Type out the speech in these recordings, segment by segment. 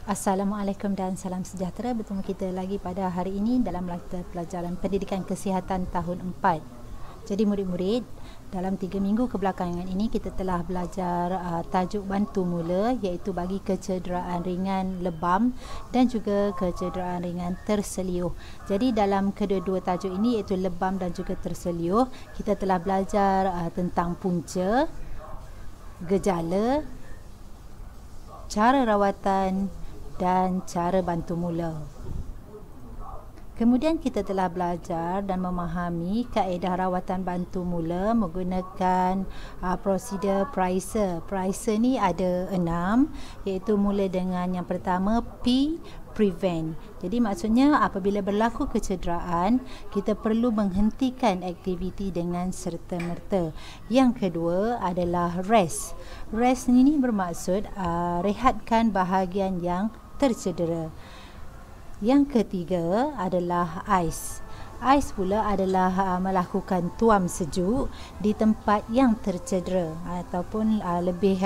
Assalamualaikum dan salam sejahtera. Bertemu kita lagi pada hari ini dalam mata pelajaran Pendidikan Kesihatan tahun 4. Jadi murid-murid, dalam 3 minggu kebelakangan ini kita telah belajar tajuk bantu mula, iaitu bagi kecederaan ringan lebam dan juga kecederaan ringan terseliuh. Jadi dalam kedua-dua tajuk ini, iaitu lebam dan juga terseliuh, kita telah belajar tentang punca, gejala, cara rawatan dan cara bantu mula. Kemudian kita telah belajar dan memahami kaedah rawatan bantu mula menggunakan prosedur Pricer. Pricer ni ada 6, iaitu mula dengan yang pertama P, prevent. Jadi maksudnya apabila berlaku kecederaan, kita perlu menghentikan aktiviti dengan serta-merta. Yang kedua adalah rest. Rest ini bermaksud rehatkan bahagian yang tercedera. Yang ketiga adalah ice. Ice pula adalah melakukan tuam sejuk di tempat yang tercedera, ataupun lebih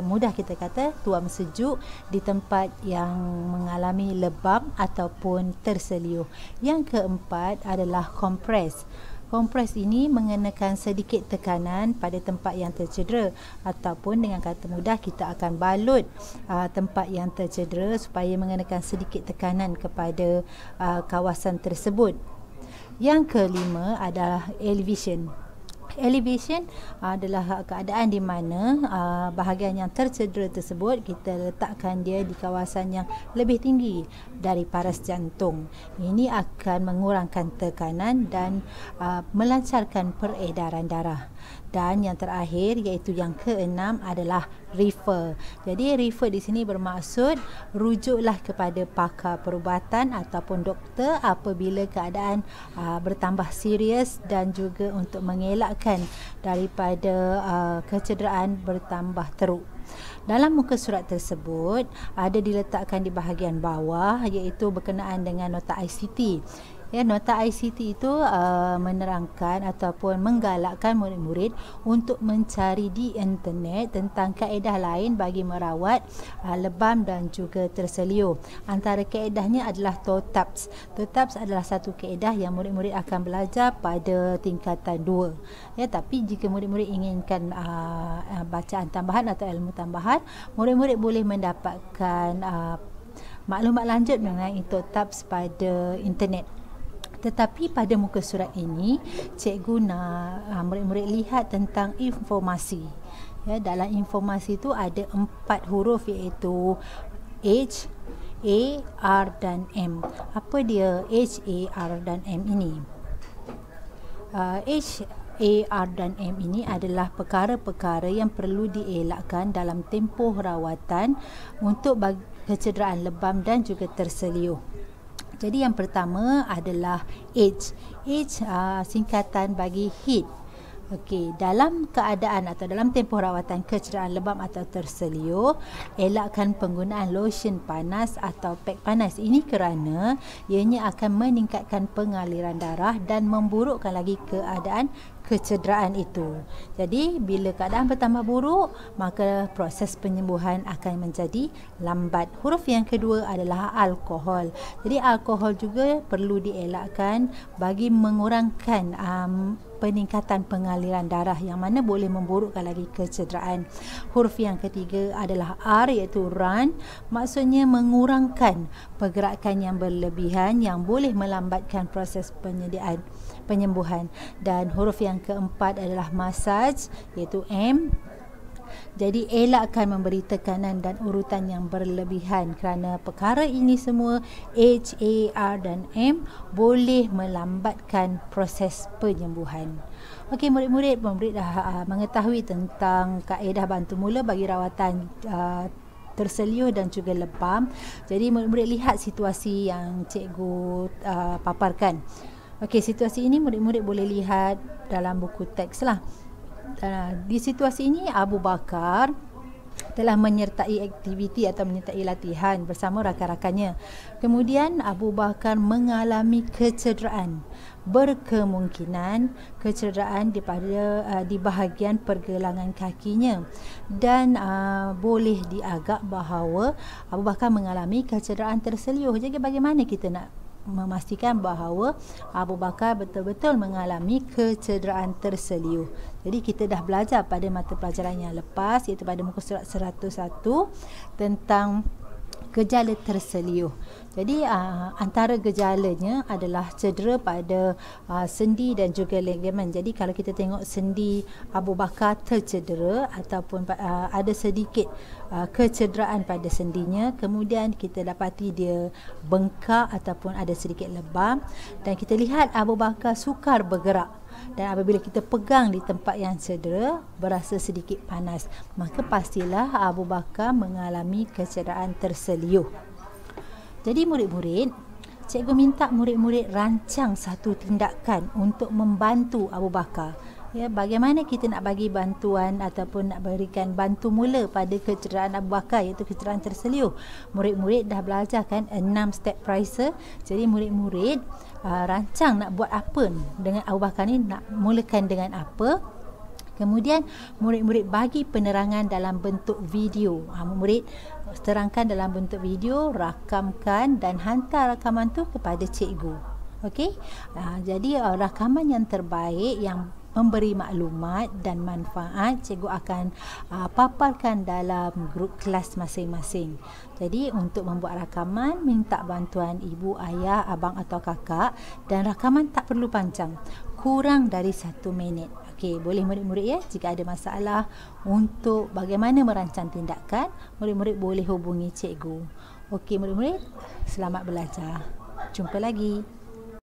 mudah kita kata tuam sejuk di tempat yang mengalami lebam ataupun terseliuh. Yang keempat adalah compress. Kompres ini mengenakan sedikit tekanan pada tempat yang tercedera, ataupun dengan kata mudah kita akan balut tempat yang tercedera supaya mengenakan sedikit tekanan kepada kawasan tersebut. Yang kelima adalah elevation. Elevation adalah keadaan di mana bahagian yang tercedera tersebut kita letakkan dia di kawasan yang lebih tinggi dari paras jantung. Ini akan mengurangkan tekanan dan melancarkan peredaran darah. Dan yang terakhir, iaitu yang keenam, adalah refer. Jadi refer di sini bermaksud rujuklah kepada pakar perubatan ataupun doktor apabila keadaan bertambah serius dan juga untuk mengelakkan daripada kecederaan bertambah teruk. Dalam muka surat tersebut ada diletakkan di bahagian bawah, iaitu berkenaan dengan nota ICT. Nota ICT itu menerangkan ataupun menggalakkan murid-murid untuk mencari di internet tentang kaedah lain bagi merawat lebam dan juga terseliuh. Antara kaedahnya adalah TOTAPS. TOTAPS adalah satu kaedah yang murid-murid akan belajar pada tingkatan 2. Tapi jika murid-murid inginkan bacaan tambahan atau ilmu tambahan, murid-murid boleh mendapatkan maklumat lanjut mengenai TOTAPS pada internet. Tetapi pada muka surat ini, cikgu nak murid-murid lihat tentang informasi. Dalam informasi itu ada 4 huruf, iaitu H, A, R dan M. Apa dia H, A, R dan M ini? H, A, R dan M ini adalah perkara-perkara yang perlu dielakkan dalam tempoh rawatan untuk kecederaan lebam dan juga terseliuh. Jadi yang pertama adalah H. H singkatan bagi heat. Dalam keadaan atau dalam tempoh rawatan kecederaan lebam atau terseliuh, elakkan penggunaan lotion panas atau pek panas. Ini kerana ianya akan meningkatkan pengaliran darah dan memburukkan lagi keadaan kecederaan itu. Jadi bila keadaan bertambah buruk, maka proses penyembuhan akan menjadi lambat. Huruf yang kedua adalah alkohol. Jadi alkohol juga perlu dielakkan bagi mengurangkan peningkatan pengaliran darah, yang mana boleh memburukkan lagi kecederaan. Huruf yang ketiga adalah R, iaitu run. Maksudnya mengurangkan pergerakan yang berlebihan yang boleh melambatkan proses penyembuhan. Dan huruf yang keempat adalah massage, iaitu M. Jadi elakkan memberi tekanan dan urutan yang berlebihan, kerana perkara ini semua H, A, R dan M boleh melambatkan proses penyembuhan. Murid-murid dah mengetahui tentang kaedah bantu mula bagi rawatan terseliuh dan juga lebam. Jadi murid-murid lihat situasi yang cikgu paparkan. Situasi ini murid-murid boleh lihat dalam buku teks lah. Di situasi ini Abu Bakar telah menyertai aktiviti atau menyertai latihan bersama rakan-rakannya. Kemudian Abu Bakar mengalami kecederaan. Berkemungkinan kecederaan di bahagian pergelangan kakinya, dan boleh diagak bahawa Abu Bakar mengalami kecederaan terseliuh. Jadi bagaimana kita nak memastikan bahawa Abu Bakar betul-betul mengalami kecederaan terseliuh? Jadi kita dah belajar pada mata pelajaran yang lepas, iaitu pada muka surat 101 tentang gejala terseliuh. Jadi antara gejalanya adalah cedera pada sendi dan juga ligamen. Jadi kalau kita tengok sendi Abu Bakar tercedera ataupun ada sedikit kecederaan pada sendinya, kemudian kita dapati dia bengkak ataupun ada sedikit lebam, dan kita lihat Abu Bakar sukar bergerak. Dan apabila kita pegang di tempat yang cedera, berasa sedikit panas, maka pastilah Abu Bakar mengalami kecederaan terseliuh. Jadi murid-murid, cikgu minta murid-murid rancang satu tindakan untuk membantu Abu Bakar. Ya, bagaimana kita nak bagi bantuan ataupun nak berikan bantu mula pada kecederaan Abu Bakar, iaitu kecederaan terseliuh. Murid-murid dah belajar kan 6 step Pricer. Jadi murid-murid rancang nak buat apa dengan Abu Bakar ni, nak mulakan dengan apa. Kemudian murid-murid bagi penerangan dalam bentuk video. Murid terangkan dalam bentuk video, rakamkan dan hantar rakaman tu kepada cikgu. Okey? Jadi rakaman yang terbaik, yang memberi maklumat dan manfaat, cikgu akan paparkan dalam grup kelas masing-masing. Jadi untuk membuat rakaman, minta bantuan ibu, ayah, abang atau kakak, dan rakaman tak perlu panjang, kurang dari 1 minit. Okey, boleh murid-murid ya, jika ada masalah untuk bagaimana merancang tindakan, murid-murid boleh hubungi cikgu. Okey murid-murid, selamat belajar. Jumpa lagi.